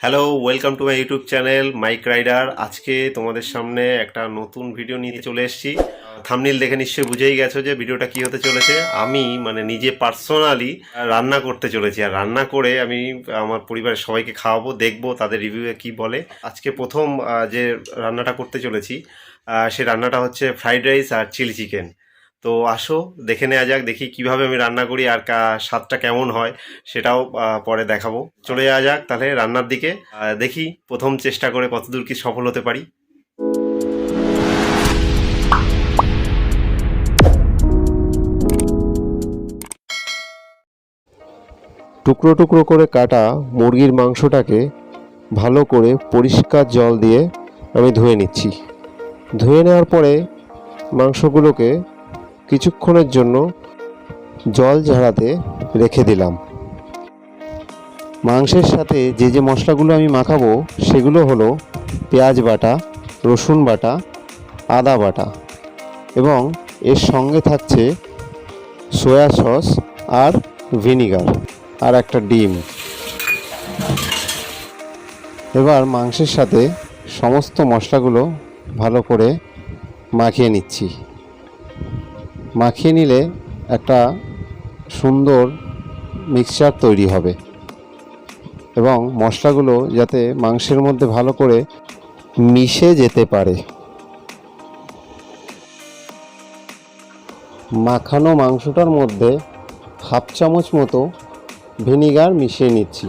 Hello, welcome to my YouTube channel Mike Rider. আজকে তোমাদের সামনে একটা নতুন ভিডিও নিয়ে চলে এসেছি। থাম্বনেল দেখে নিশ্চয়ই বুঝেই গেছো যে ভিডিওটা কি হতে চলেছে। আমি নিজে পার্সোনালি রান্না করতে চলেছি, আর রান্না করে আমি আমার পরিবারের সবাইকে খাওয়াবো, দেখবো তাদের রিভিউয়ে কি বলে। আজকে প্রথম যে রান্নাটা করতে চলেছি সে রান্নাটা হচ্ছে ফ্রাইড রাইস আর চিলি চিকেন। তো আসো দেখে নেওয়া যাক, দেখি কিভাবে আমি রান্না করি আর স্বাদটা কেমন হয় সেটাও পরে দেখাবো। চলে যাওয়া যাক তাহলে রান্নার দিকে। দেখি প্রথম চেষ্টা করে কতদূর কি সফল হতে পারি। টুকরো টুকরো করে কাটা মুরগির মাংসটাকে ভালো করে পরিষ্কার জল দিয়ে আমি ধুয়ে নিচ্ছি। ধুয়ে নেওয়ার পরে মাংসগুলোকে কিছুক্ষণের জন্য জল ঝরাতে রেখে দিলাম। মাংসের সাথে যে যে মশলাগুলো আমি মাখাবো সেগুলো হলো পেঁয়াজ বাটা, রসুন বাটা, আদা বাটা এবং এর সঙ্গে থাকছে সয়া সস আর ভিনিগার আর একটা ডিম। এবার মাংসের সাথে সমস্ত মশলাগুলো ভালো করে মাখিয়ে নিচ্ছি। মাখিয়ে নিলে একটা সুন্দর মিক্সচার তৈরি হবে এবং মশলাগুলো যাতে মাংসের মধ্যে ভালো করে মিশে যেতে পারে। মাখানো মাংসটার মধ্যে হাফ চামচ মতো ভিনিগার মিশিয়ে নিচ্ছি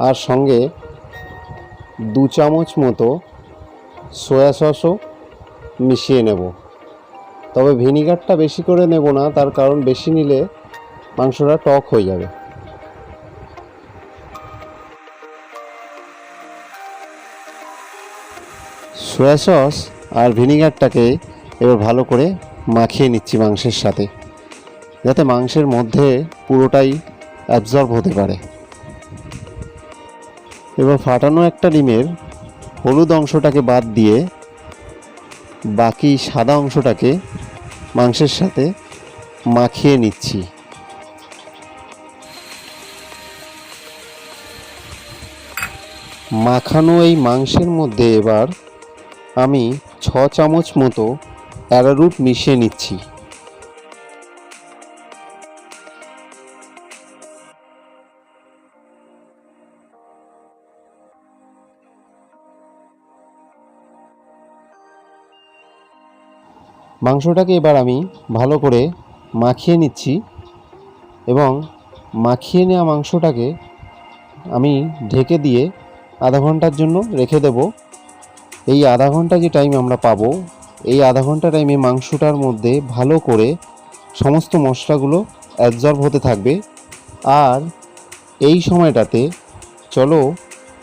আর সঙ্গে 2 চামচ মতো সয়া সসও মিশিয়ে নেব। তবে ভিনিগারটা বেশি করে নেব না, তার কারণ বেশি নিলে মাংসটা টক হয়ে যাবে। সয়া সস আর ভিনিগারটাকে এবার ভালো করে মাখিয়ে নিচ্ছি মাংসের সাথে, যাতে মাংসের মধ্যে পুরোটাই অ্যাবজর্ব হতে পারে। এবার ফাটানো একটা ডিমের হলুদ অংশটাকে বাদ দিয়ে বাকি সাদা অংশটাকে মাংসের সাথে মাখিয়ে নিচ্ছি। মাখানো এই মাংসের মধ্যে এবার আমি 6 চামচ মতো অ্যারারুট মিশিয়ে নিচ্ছি। মাংসটাকে এবার আমি ভালো করে মাখিয়ে নিচ্ছি এবং মাখিয়ে নেওয়া মাংসটাকে আমি ঢেকে দিয়ে আধা ঘন্টার জন্য রেখে দেব। এই আধা ঘন্টা যে টাইম আমরা পাবো, এই আধা ঘন্টা টাইমে মাংসটার মধ্যে ভালো করে সমস্ত মশলাগুলো অ্যাবজর্ব হতে থাকবে। আর এই সময়টাতে চলো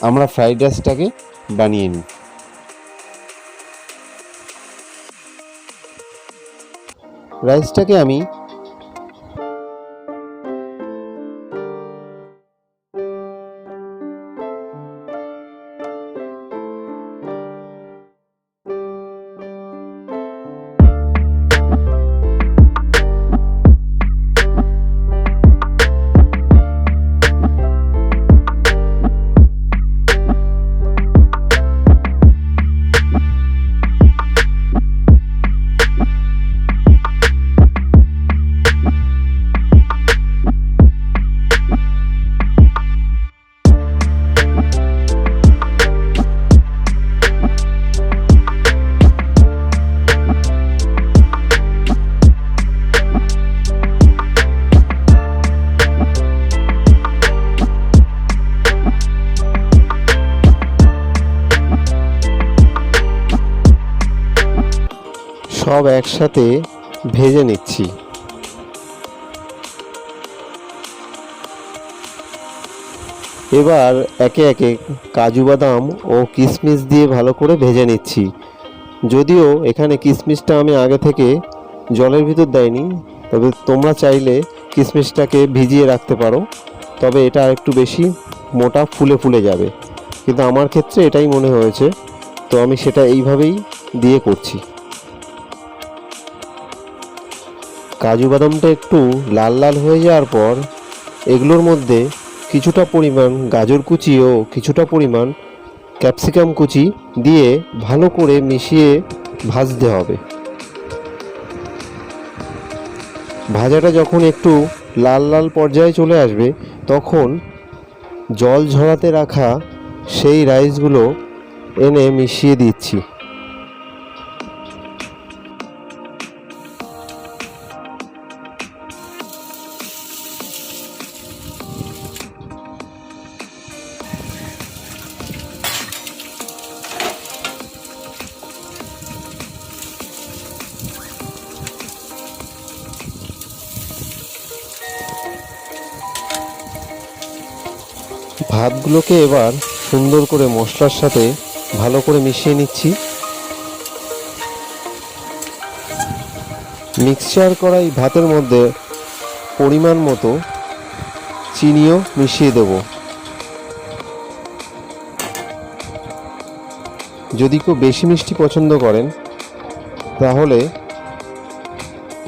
আমরা ফ্রাইড রাইসটাকে বানিয়ে নিই। রাইসটাকে আমি সব একসাথে ভেজে নিচ্ছি। এবার একে একে কাজু বাদাম ও কিশমিশ দিয়ে ভালো করে ভেজে নিচ্ছি। যদিও এখানে কিশমিশটা আমি আগে থেকে জলের ভিতর দেয়নি, তবে তোমরা চাইলে কিশমিশটাকে ভিজিয়ে রাখতে পারো, তবে এটা একটু বেশি মোটা ফুলে ফুলে যাবে, কিন্তু আমার ক্ষেত্রে এটাই মনে হয়েছে, তো আমি সেটা এইভাবেই দিয়ে করছি। কাজু বাদামটা একটু লাল লাল হয়ে যাওয়ার পর এগুলোর মধ্যে কিছুটা পরিমাণ গাজর কুচি ও কিছুটা পরিমাণ ক্যাপসিকাম কুচি দিয়ে ভালো করে মিশিয়ে ভাজতে হবে। ভাজাটা যখন একটু লাল লাল পর্যায়ে চলে আসবে তখন জল ঝরাতে রাখা সেই রাইসগুলো এনে মিশিয়ে দিচ্ছি। ভাতগুলোকে এবার সুন্দর করে মশলার সাথে ভালো করে মিশিয়ে নিচ্ছি। মিক্সচার করা এই ভাতের মধ্যে পরিমাণ মতো চিনিও মিশিয়ে দেব। যদি কেউ বেশি মিষ্টি পছন্দ করেন তাহলে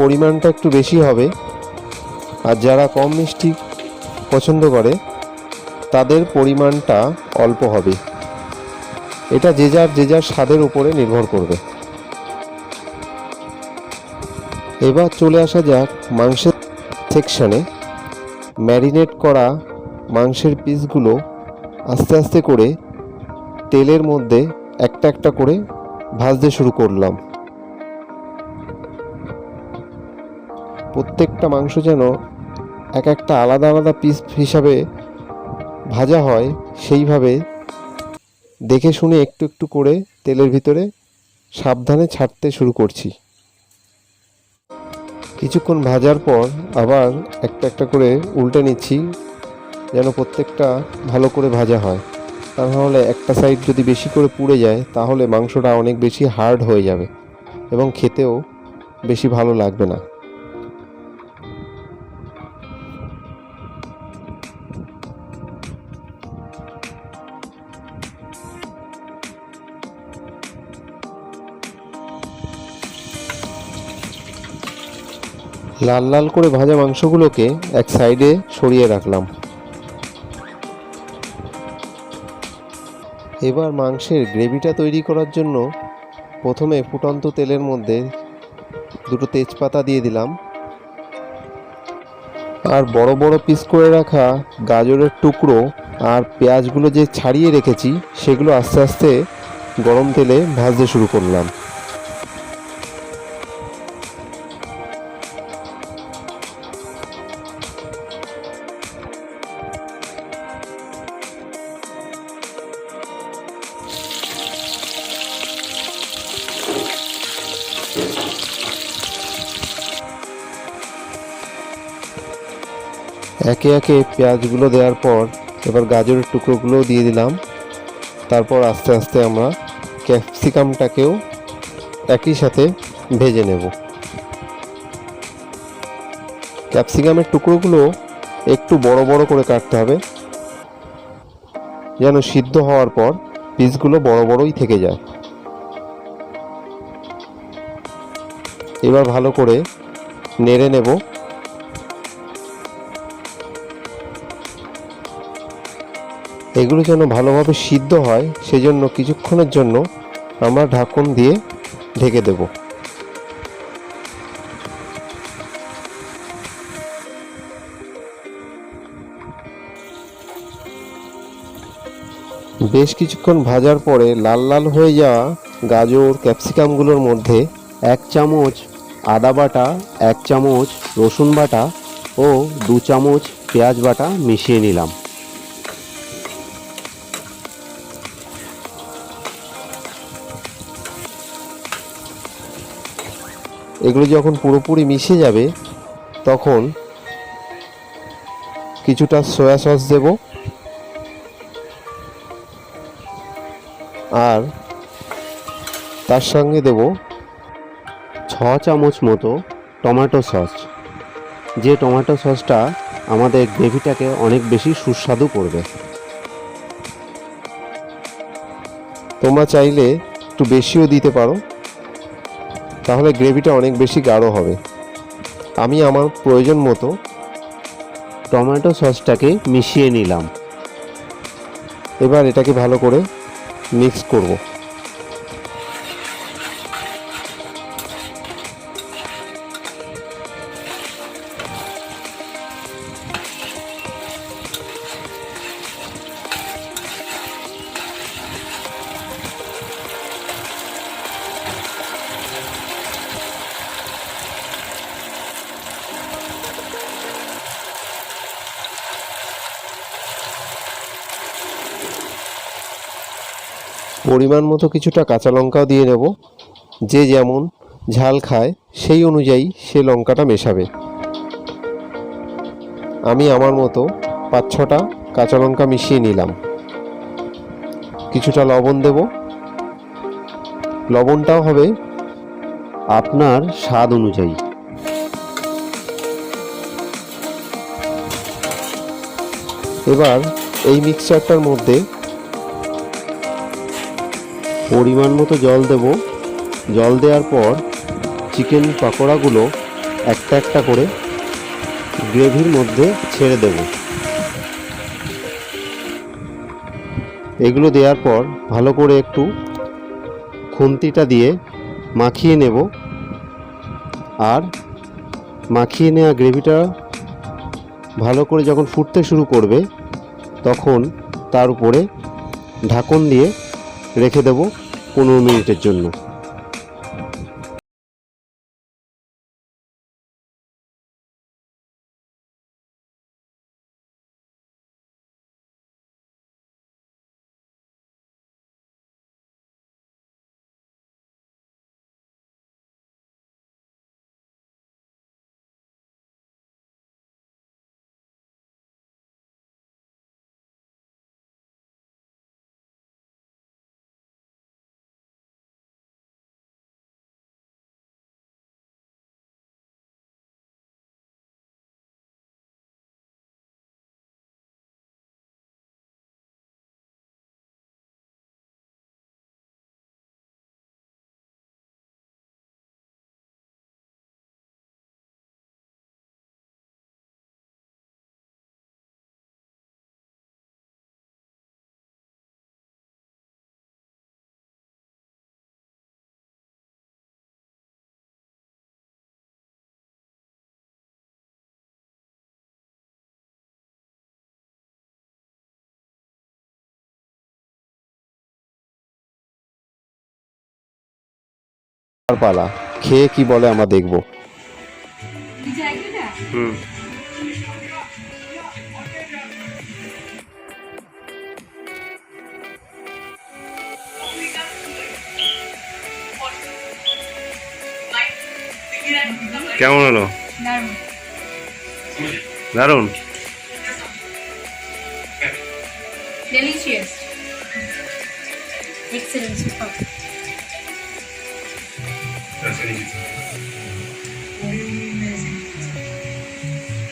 পরিমাণটা একটু বেশি হবে, আর যারা কম মিষ্টি পছন্দ করে তাদের পরিমাণটা অল্প হবে। এটা যে যার স্বাদের উপরে নির্ভর করবে। এবার চলে আসা যাক মাংসের সেকশানে। ম্যারিনেট করা মাংসের পিসগুলো আস্তে আস্তে করে তেলের মধ্যে একটা একটা করে ভাজতে শুরু করলাম। প্রত্যেকটা মাংস যেন এক একটা আলাদা আলাদা পিস হিসাবে ভাজা হয় সেইভাবে দেখে শুনে একটু একটু করে তেলের ভিতরে সাবধানে ছাড়তে শুরু করছি। কিছুক্ষণ ভাজার পর আবার একটা একটা করে উল্টে নিচ্ছি যেন প্রত্যেকটা ভালো করে ভাজা হয়। তা নাহলে একটা সাইড যদি বেশি করে পুড়ে যায় তাহলে মাংসটা অনেক বেশি হার্ড হয়ে যাবে এবং খেতেও বেশি ভালো লাগবে না। লাল লাল করে ভাজা মাংসগুলোকে এক সাইডে সরিয়ে রাখলাম। এবার মাংসের গ্রেভিটা তৈরি করার জন্য প্রথমে ফুটন্ত তেলের মধ্যে দুটো তেজপাতা দিয়ে দিলাম, আর বড় বড় পিস করে রাখা গাজরের টুকরো আর পেঁয়াজগুলো যে ছাড়িয়ে রেখেছি সেগুলো আস্তে আস্তে গরম তেলে ভাজতে শুরু করলাম। একে একে পেঁয়াজগুলো দেওয়ার পর এবার গাজরের টুকরোগুলোও দিয়ে দিলাম। তারপর আস্তে আস্তে আমরা ক্যাপসিকামটাকেও একই সাথে ভেজে নেব। ক্যাপসিকামের টুকরোগুলো একটু বড় বড় করে কাটতে হবে যেন সিদ্ধ হওয়ার পর পিসগুলো বড় বড়ই থেকে যায়। এবার ভালো করে নেড়ে নেব। এগুলো যেন ভালোভাবে সিদ্ধ হয় সেজন্য কিছুক্ষণের জন্য আমরা ঢাকন দিয়ে ঢেকে দেব। বেশ কিছুক্ষণ ভাজার পরে লাল লাল হয়ে যাওয়া গাজর ক্যাপসিকামগুলোর মধ্যে 1 চামচ আদা বাটা, 1 চামচ রসুন বাটা ও 2 চামচ পেঁয়াজ বাটা মিশিয়ে নিলাম। এগুলো যখন পুরোপুরি মিশে যাবে তখন কিছুটা সয়া সস দেব, আর তার সঙ্গে দেব 6 চামচ মতো টমেটো সস। যে টমেটো সসটা আমাদের গ্রেভিটাকে অনেক বেশি সুস্বাদু করবে। তোমরা চাইলে একটু বেশিও দিতে পারো, তাহলে গ্রেভিটা অনেক বেশি গাঢ় হবে। আমি আমার প্রয়োজন মতো টমেটো সসটাকে মিশিয়ে নিলাম। এবার এটাকে ভালো করে মিক্স করব। পরিমাণ মতো কিছুটা কাঁচা লঙ্কাও দিয়ে নেব। যে যেমন ঝাল খায় সেই অনুযায়ী সে লঙ্কাটা মেশাবে। আমি আমার মতো 5-6টা কাঁচা লঙ্কা মিশিয়ে নিলাম। কিছুটা লবণ দেব। লবণটাও হবে আপনার স্বাদ অনুযায়ী। এবার এই মিক্সচারটার মধ্যে পরিমাণ মতো জল দেব। জল দেওয়ার পর চিকেন পকোড়াগুলো একটা একটা করে গ্রেভির মধ্যে ছেড়ে দেব। এগুলো দেওয়ার পর ভালো করে একটু খুন্তিটা দিয়ে মাখিয়ে নেব। আর মাখিয়ে নেওয়া গ্রেভিটা ভালো করে যখন ফুটতে শুরু করবে তখন তার উপরে ঢাকন দিয়ে রেখে দেব 15 মিনিটের জন্য। পালা খেয়ে কি বলে আমরা দেখব। হুম। কেমন হলো? দারুণ। Delicious. Excellent. Super.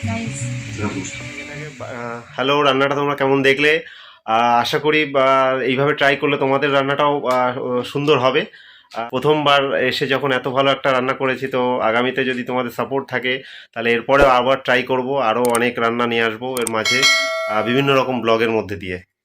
Nice. Hello, রান্নাটা তোমরা কেমন দেখলে? আশা করি এইভাবে ট্রাই করলে তোমাদের রান্নাটাও সুন্দর হবে। প্রথমবার এসে যখন এত ভালো একটা রান্না করেছি, তো আগামীতে যদি তোমাদের সাপোর্ট থাকে তাহলে এরপরে আবার ট্রাই করব, আরও অনেক রান্না নিয়ে আসবো এর মাঝে বিভিন্ন রকম ব্লগের মধ্যে দিয়ে।